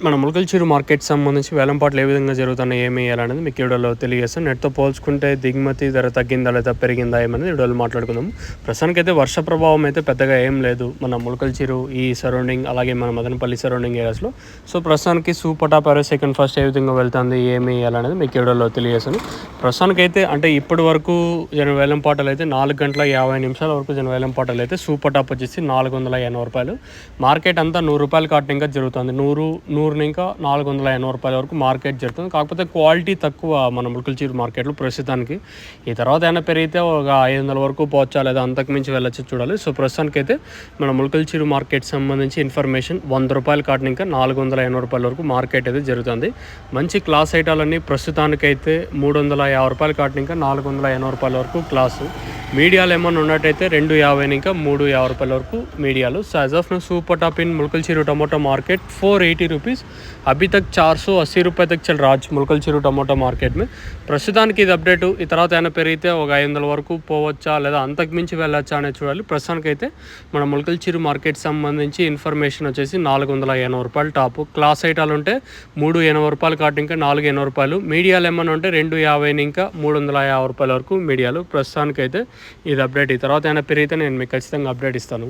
మన ములకల్చూరు మార్కెట్ సంబంధించి వేలంపాట్లు ఏ విధంగా జరుగుతున్నాయి, ఏమి వేయాలనేది మీకు వీడియోలో తెలియజేస్తాను. నెట్తో పోల్చుకుంటే దిగుమతి ధర తగ్గిందా లేదా పెరిగిందా ఏమనేది వీడియోలో మాట్లాడుకుందాము. ప్రస్తుతానికైతే వర్ష ప్రభావం అయితే పెద్దగా ఏం లేదు మన ములకల్చూరు ఈ సరౌండింగ్, అలాగే మన మదనపల్లి సరౌండింగ్ ఏరియాస్లో. సో ప్రస్తుతానికి సూపర్ సెకండ్ ఫస్ట్ ఏ విధంగా వెళ్తుంది, ఏమి వేయాలనేది మీకు వీడియోలో తెలియజేస్తాను. ప్రస్తుతానికైతే అంటే ఇప్పటి వరకు జన వేలంపాటలు అయితే 4 గంటల 50 నిమిషాల వరకు జన వేలంపాటలు అయితే సూపర్ టాప్ వచ్చేసి 480 రూపాయలు. మార్కెట్ అంతా 100 రూపాయల కాటనింగ్గా జరుగుతుంది. 100 ఇంకా 480 రూపాయల వరకు మార్కెట్ జరుగుతుంది. కాకపోతే క్వాలిటీ తక్కువ మన ములకల్చూరు మార్కెట్లో ప్రస్తుతానికి. ఈ తర్వాత ఏమైనా పెరిగితే ఒక 500 వరకు పోవచ్చా లేదా అంతకుమించి వెళ్ళొచ్చు చూడాలి. సో ప్రస్తుతానికి అయితే మన ములకల్చూరు మార్కెట్ సంబంధించి ఇన్ఫర్మేషన్ 100 రూపాయల కాటన్ ఇంకా 480 రూపాయల వరకు మార్కెట్ అయితే జరుగుతుంది. మంచి క్లాస్ ఐటాలన్నీ ప్రస్తుతానికైతే 350 రూపాయల కాటన్ ఇంకా 480 రూపాయల వరకు క్లాసు. మీడియాలు ఏమన్నా ఉన్నట్టయితే 250 ఇంకా 350 రూపాయల వరకు మీడియాలు. So as of now super top in Mulakalacheruvu tomato market 480 rupees. अभी तक 480 रुपये तक चल रहा है मुलकलचीरू टमाटो మార్కెట్ में. ప్రస్తుతానికి ఇది అప్డేట్. ఈ తర్వాత ఏమైనా పెరిగితే ఒక 500 వరకు పోవచ్చా లేదా అంతకు మించి వెళ్ళొచ్చా అనేది చూడాలి. ప్రస్తుతానికైతే మన ములకల్చూరు మార్కెట్ సంబంధించి ఇన్ఫర్మేషన్ వచ్చేసి 480 రూపాయలు టాప్. క్లాస్ ఐటాలు ఉంటే 380 రూపాయలు కాటు ఇంకా 480 రూపాయలు. మీడియాలు ఏమన్నా ఉంటే 250 ఇంకా 350 రూపాయల వరకు మీడియాలు. ప్రస్తుతానికైతే ఇది అప్డేట్. ఈ తర్వాత ఏమైనా పెరిగితే నేను మీకు ఖచ్చితంగా అప్డేట్ ఇస్తాను.